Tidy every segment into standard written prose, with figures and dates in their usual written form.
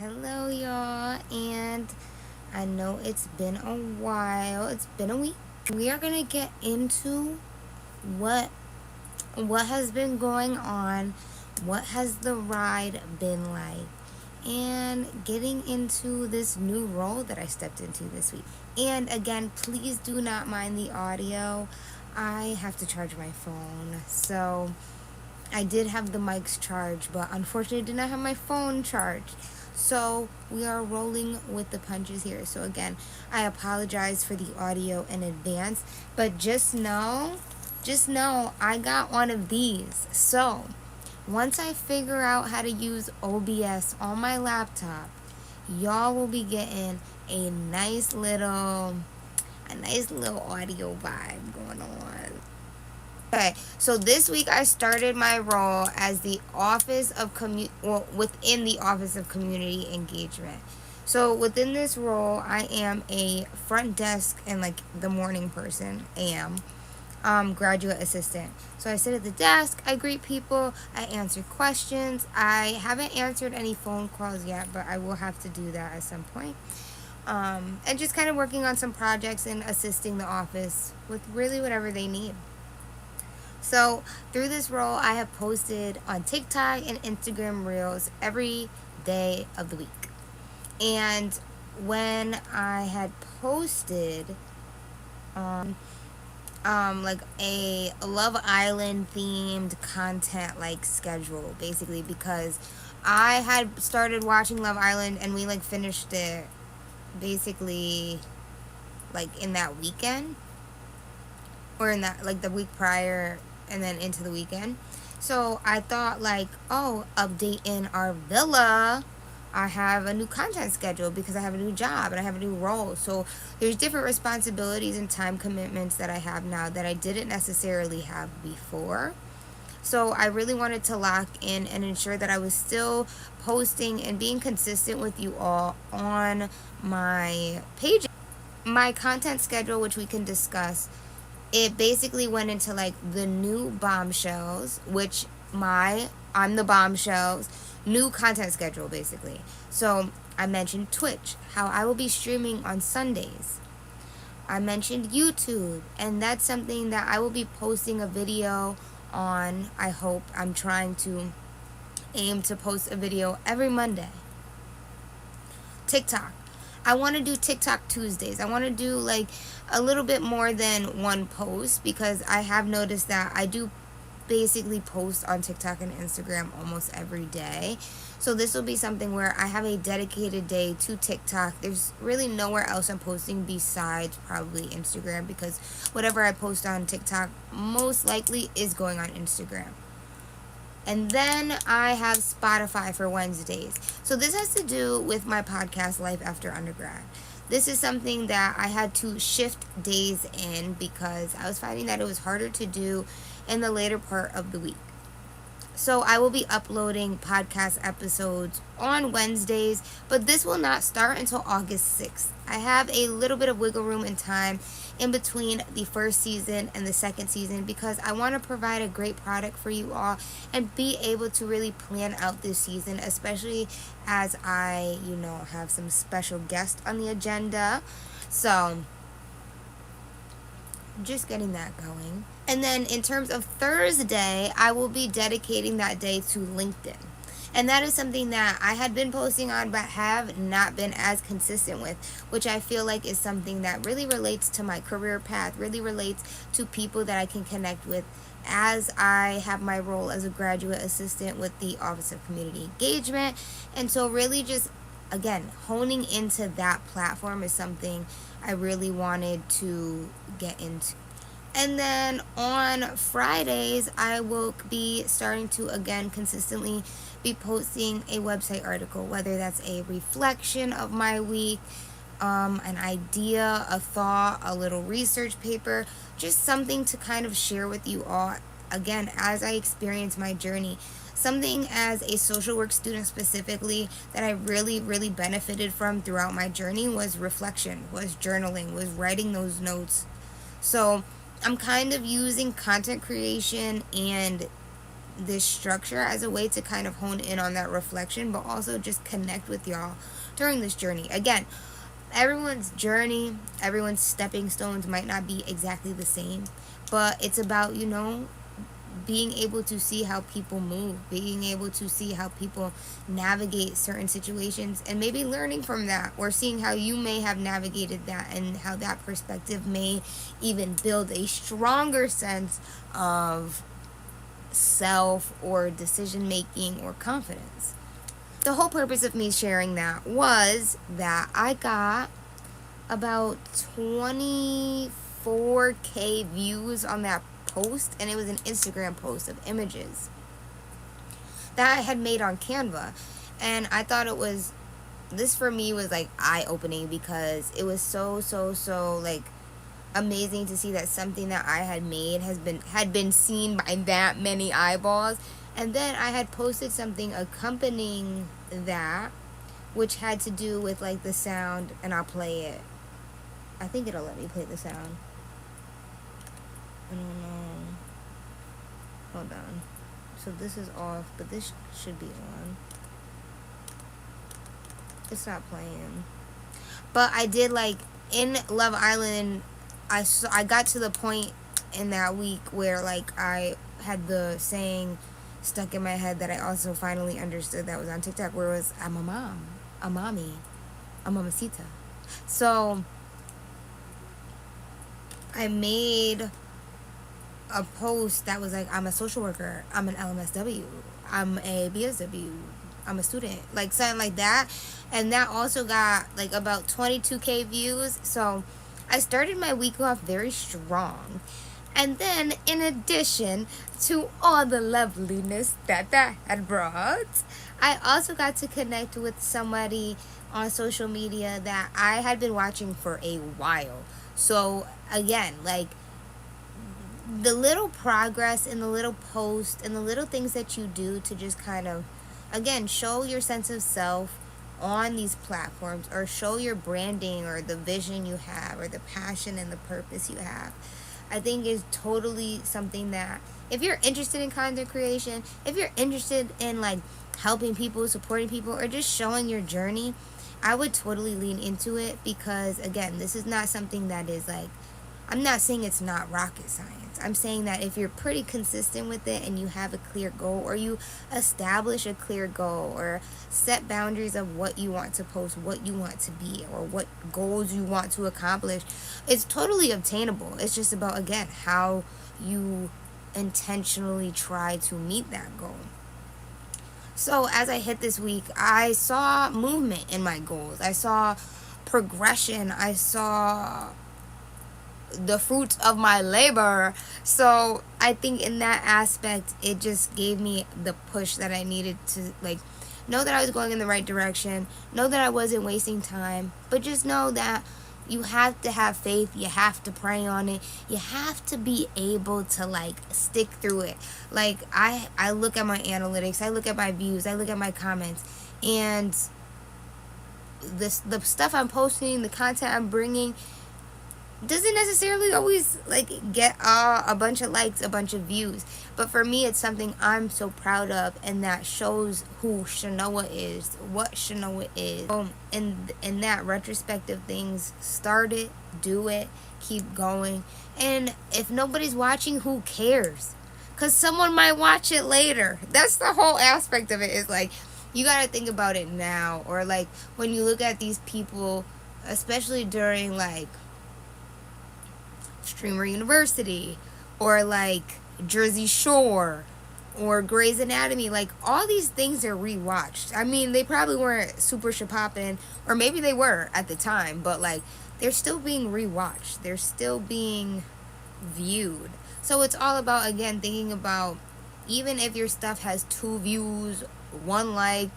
Hello, y'all, and I know it's been a while. It's been a week. We are gonna get into what has been going on, what has the ride been like, and getting into this new role that I stepped into this week. And again, please do not mind the audio. I have to charge my phone, so I did have the mics charged, but unfortunately did not have my phone charged. So we are rolling with the punches here. So again, I apologize for the audio in advance, but just know I got one of these. So once I figure out how to use OBS on my laptop, y'all will be getting a nice little audio vibe going on. Okay, so this week I started my role as the within the Office of Community Engagement. So within this role, I am a front desk and like the morning person, graduate assistant. So I sit at the desk, I greet people, I answer questions. I haven't answered any phone calls yet, but I will have to do that at some point. And just kind of working on some projects and assisting the office with really whatever they need. So through this role, I have posted on TikTok and Instagram Reels every day of the week. And when I had posted like a Love Island themed content like schedule, basically, because I had started watching Love Island and we like finished it basically like in that weekend, or in that like the week prior, and then into the weekend. So I thought like, oh, update in our villa, I have a new content schedule because I have a new job and I have a new role. So there's different responsibilities and time commitments that I have now that I didn't necessarily have before. So I really wanted to lock in and ensure that I was still posting and being consistent with you all on my page. My content schedule, which we can discuss, it basically went into like the new bombshells, which I'm the bombshells new content schedule basically. So I mentioned Twitch, how I will be streaming on Sundays. I mentioned YouTube, and that's something that I will be posting a video on. I'm trying to aim to post a video every Monday. TikTok, I want to do TikTok Tuesdays. I want to do like a little bit more than one post, because I have noticed that I do basically post on TikTok and Instagram almost every day. So this will be something where I have a dedicated day to TikTok. There's really nowhere else I'm posting besides probably Instagram, because whatever I post on TikTok most likely is going on Instagram. And then I have Spotify for Wednesdays. So this has to do with my podcast, Life After Undergrad. This is something that I had to shift days in because I was finding that it was harder to do in the later part of the week. So I will be uploading podcast episodes on Wednesdays, but this will not start until August 6th. I have a little bit of wiggle room and time in between the first season and the second season, because I want to provide a great product for you all and be able to really plan out this season, especially as I, have some special guests on the agenda. So just getting that going. And then in terms of Thursday, I will be dedicating that day to LinkedIn. And that is something that I had been posting on but have not been as consistent with, which I feel like is something that really relates to my career path, really relates to people that I can connect with as I have my role as a graduate assistant with the Office of Community Engagement. And so really just, again, honing into that platform is something I really wanted to get into. And then on Fridays, I will be starting to, again, consistently be posting a website article, whether that's a reflection of my week, an idea, a thought, a little research paper, just something to kind of share with you all, again, as I experience my journey. Something as a social work student specifically that I really, really benefited from throughout my journey was reflection, was journaling, was writing those notes. So I'm kind of using content creation and this structure as a way to kind of hone in on that reflection, but also just connect with y'all during this journey. Again, everyone's journey, everyone's stepping stones might not be exactly the same, but it's about, being able to see how people move, being able to see how people navigate certain situations, and maybe learning from that, or seeing how you may have navigated that and how that perspective may even build a stronger sense of self or decision making or confidence. The whole purpose of me sharing that was that I got about 24K views on that post, and it was an Instagram post of images that I had made on Canva. And I thought this for me was like eye opening, because it was so like amazing to see that something that I had made had been seen by that many eyeballs. And then I had posted something accompanying that, which had to do with like the sound, and I'll play it. I think it'll let me play the sound. I don't know. Hold on. So this is off, but this should be on. It's not playing. But I did, like, in Love Island, I got to the point in that week where, like, I had the saying stuck in my head that I also finally understood that was on TikTok, where it was, I'm a mom, a mommy, a mamacita. So I made a post that was like, I'm a social worker, I'm an LMSW, I'm a BSW, I'm a student, like something like that. And that also got like about 22K views. So I started my week off very strong. And then, in addition to all the loveliness that had brought, I also got to connect with somebody on social media that I had been watching for a while. So again, like, the little progress and the little post and the little things that you do to just kind of, again, show your sense of self on these platforms, or show your branding or the vision you have or the passion and the purpose you have, I think is totally something that, if you're interested in content creation, if you're interested in like helping people, supporting people, or just showing your journey, I would totally lean into it. Because again, this is not something that is like, I'm not saying it's not rocket science. I'm saying that if you're pretty consistent with it and you have a clear goal, or you establish a clear goal, or set boundaries of what you want to post, what you want to be, or what goals you want to accomplish, it's totally obtainable. It's just about, again, how you intentionally try to meet that goal. So as I hit this week, I saw movement in my goals. I saw progression. I saw the fruits of my labor. So I think in that aspect, it just gave me the push that I needed to, like, know that I was going in the right direction, know that I wasn't wasting time, but just know that you have to have faith, you have to pray on it, you have to be able to like stick through it. Like, I look at my analytics, I look at my views, I look at my comments, and the stuff I'm posting, the content I'm bringing, doesn't necessarily always like get a bunch of likes, a bunch of views. But for me, it's something I'm so proud of, and that shows who Shanoa is, what Shanoa is. In that retrospective things, start it, do it, keep going. And if nobody's watching, who cares? Because someone might watch it later. That's the whole aspect of it, is like, you got to think about it now. Or like, when you look at these people, especially during like Streamer University, or like Jersey Shore, or Grey's Anatomy, like all these things are rewatched. I mean, they probably weren't super shapoppin', or maybe they were at the time, but like, they're still being rewatched, they're still being viewed. So it's all about, again, thinking about, even if your stuff has 2 views, 1 like,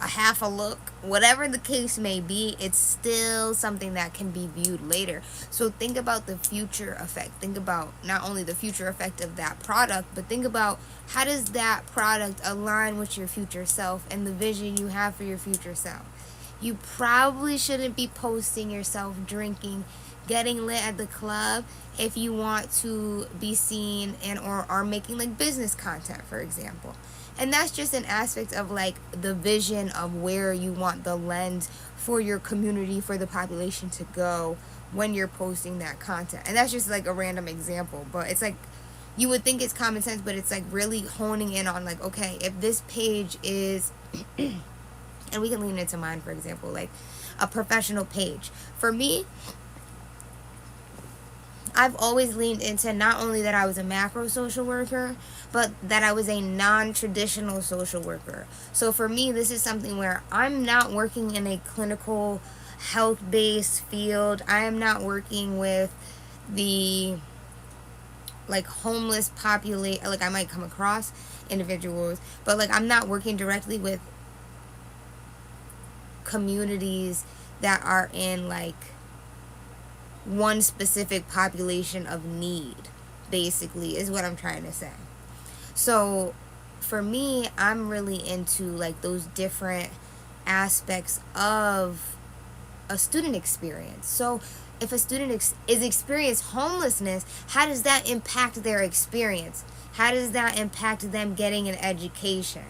a half a look, whatever the case may be, it's still something that can be viewed later. So think about the future effect. Think about not only the future effect of that product, but think about, how does that product align with your future self and the vision you have for your future self. You probably shouldn't be posting yourself drinking getting lit at the club if you want to be seen and or are making like business content, for example. And that's just an aspect of like the vision of where you want the lens for your community, for the population to go when you're posting that content. And that's just like a random example, but it's like you would think it's common sense, but it's like really honing in on like, okay, if this page is and we can lean into mine, for example, like a professional page. For me, I've always leaned into not only that I was a macro social worker, but that I was a non-traditional social worker. So for me, this is something where I'm not working in a clinical health-based field. I am not working with the like homeless populate, like I might come across individuals, but like I'm not working directly with communities that are in like one specific population of need, basically, is what I'm trying to say. So for me, I'm really into like those different aspects of a student experience. So if a student is experiencing homelessness, how does that impact their experience? How does that impact them getting an education?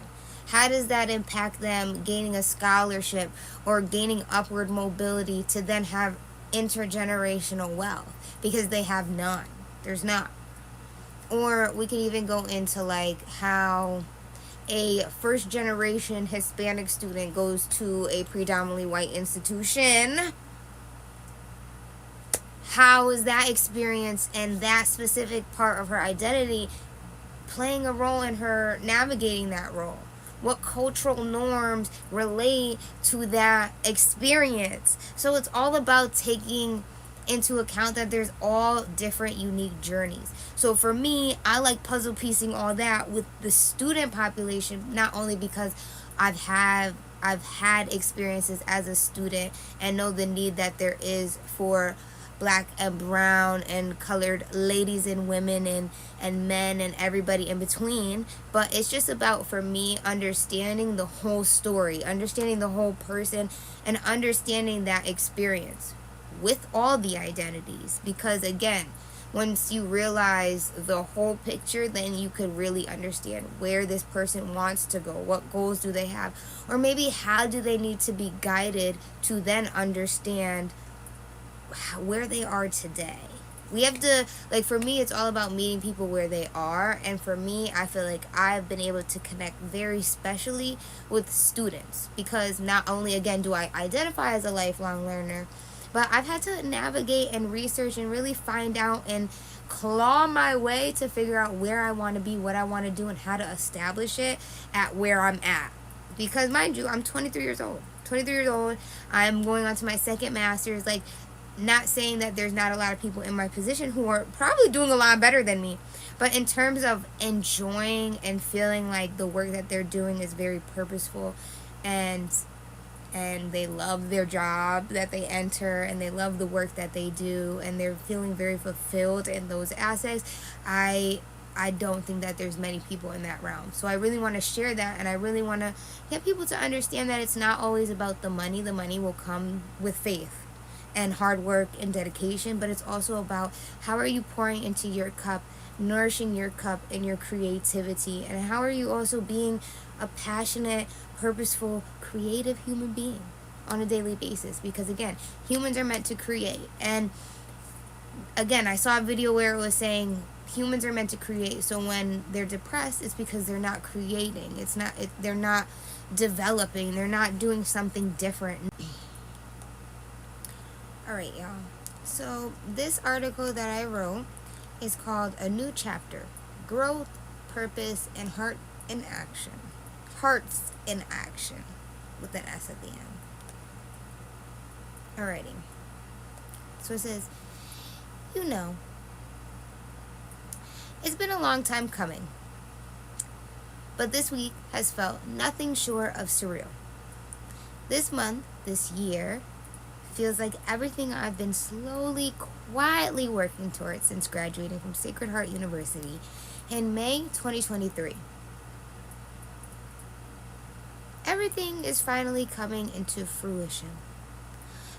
How does that impact them gaining a scholarship or gaining upward mobility to then have intergenerational wealth? Because they have none. There's not. Or we can even go into like how a first generation Hispanic student goes to a predominantly white institution. How is that experience and that specific part of her identity playing a role in her navigating that role? What cultural norms relate to that experience? So it's all about taking into account that there's all different unique journeys. So for me, I like puzzle piecing all that with the student population, not only because I've had experiences as a student and know the need that there is for black and brown and colored ladies and women and men and everybody in between. But it's just about, for me, understanding the whole story, understanding the whole person, and understanding that experience with all the identities. Because again, once you realize the whole picture, then you could really understand where this person wants to go, what goals do they have, or maybe how do they need to be guided to then understand where they are today. We have to, like, for me, it's all about meeting people where they are. And for me, I feel like I've been able to connect very specially with students, because not only, again, do I identify as a lifelong learner, but I've had to navigate and research and really find out and claw my way to figure out where I want to be, what I want to do, and how to establish it at where I'm at. Because mind you, I'm 23 years old. 23 years old. I'm going on to my second master's. Like, not saying that there's not a lot of people in my position who are probably doing a lot better than me, but in terms of enjoying and feeling like the work that they're doing is very purposeful, and they love their job that they enter, and they love the work that they do, and they're feeling very fulfilled in those aspects, I don't think that there's many people in that realm. So I really want to share that, and I really want to get people to understand that it's not always about the money. The money will come with faith and hard work and dedication, but it's also about how are you pouring into your cup, nourishing your cup and your creativity, and how are you also being a passionate, purposeful, creative human being on a daily basis. Because again, humans are meant to create. And again, I saw a video where it was saying humans are meant to create, so when they're depressed, it's because they're not creating. They're not developing, they're not doing something different. Alright, y'all. So this article that I wrote is called A New Chapter: Growth, Purpose, and Heart in Action. Hearts in Action, with an S at the end. Alrighty. So it says, it's been a long time coming, but this week has felt nothing short of surreal. This month, this year, feels like everything I've been slowly, quietly working towards since graduating from Sacred Heart University in May 2023. Everything is finally coming into fruition.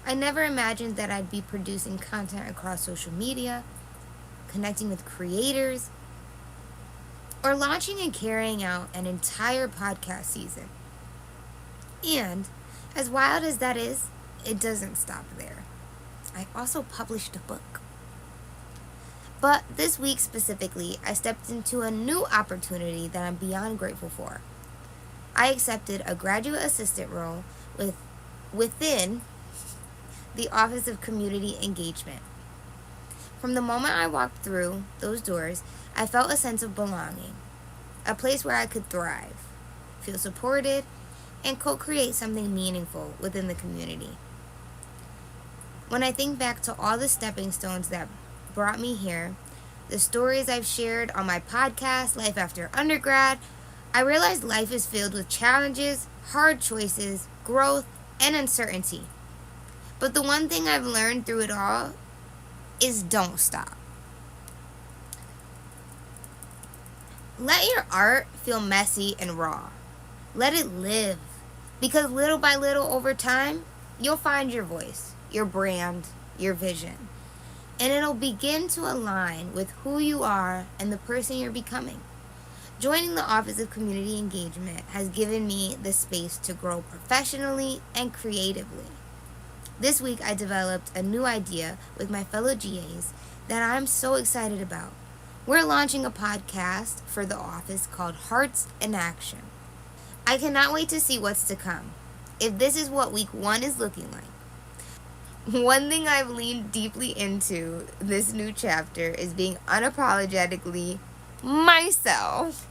I never imagined that I'd be producing content across social media, connecting with creators, or launching and carrying out an entire podcast season. And as wild as that is, it doesn't stop there. I also published a book. But this week specifically, I stepped into a new opportunity that I'm beyond grateful for. I accepted a graduate assistant role within the Office of Community Engagement. From the moment I walked through those doors, I felt a sense of belonging, a place where I could thrive, feel supported, and co-create something meaningful within the community. When I think back to all the stepping stones that brought me here, the stories I've shared on my podcast, Life After Undergrad, I realized life is filled with challenges, hard choices, growth, and uncertainty. But the one thing I've learned through it all is don't stop. Let your art feel messy and raw. Let it live. Because little by little over time, you'll find your voice, your brand, your vision. And it'll begin to align with who you are and the person you're becoming. Joining the Office of Community Engagement has given me the space to grow professionally and creatively. This week I developed a new idea with my fellow GAs that I'm so excited about. We're launching a podcast for the office called Hearts in Action. I cannot wait to see what's to come. If this is what week 1 is looking like. One thing I've leaned deeply into this new chapter is being unapologetically myself.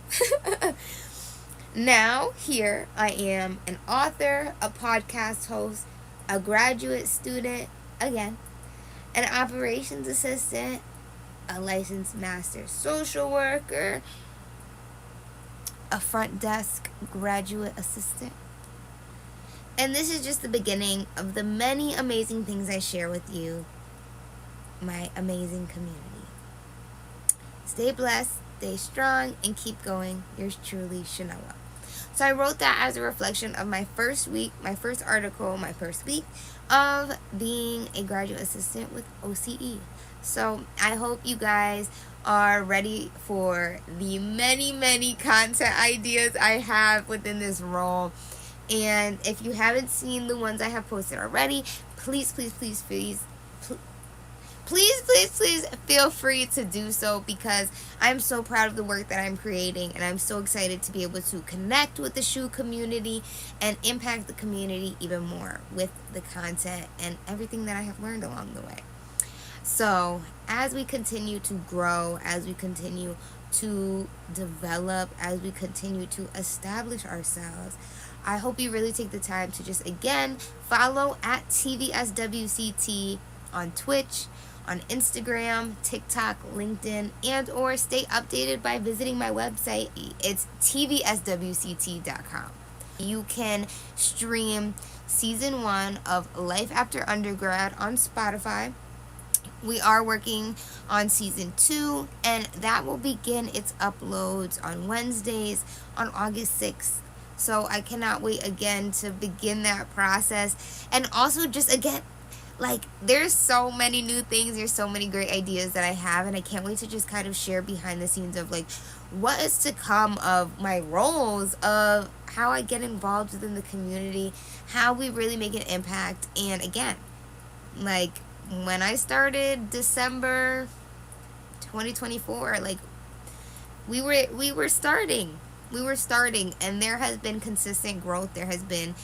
Now, here I am, an author, a podcast host, a graduate student, again, an operations assistant, a licensed master social worker, a front desk graduate assistant. And this is just the beginning of the many amazing things I share with you, my amazing community. Stay blessed, stay strong, and keep going. Yours truly, Shanoa. So I wrote that as a reflection of my first week, my first article, my first week of being a graduate assistant with OCE. So I hope you guys are ready for the many, many content ideas I have within this role. And if you haven't seen the ones I have posted already, please feel free to do so, because I'm so proud of the work that I'm creating, and I'm so excited to be able to connect with the shoe community and impact the community even more with the content and everything that I have learned along the way. So as we continue to grow, as we continue to develop, as we continue to establish ourselves, I hope you really take the time to just, again, follow at TVSWCT on Twitch, on Instagram, TikTok, LinkedIn, and or stay updated by visiting my website. It's tvswct.com. You can stream season 1 of Life After Undergrad on Spotify. We are working on season 2, and that will begin its uploads on Wednesdays on August 6th. So I cannot wait again to begin that process. And also just again, like, there's so many new things, there's so many great ideas that I have, and I can't wait to just kind of share behind the scenes of like what is to come of my roles, of how I get involved within the community, how we really make an impact. And again, like when I started December 2024, like we were starting, and there has been consistent growth. There has been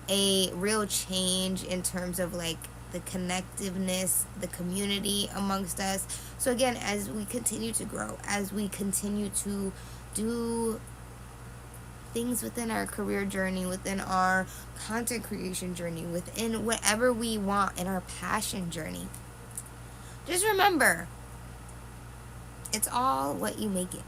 a real change in terms of like the connectiveness, the community amongst us. So again, as we continue to grow, as we continue to do things within our career journey, within our content creation journey, within whatever we want in our passion journey, just remember, it's all what you make it.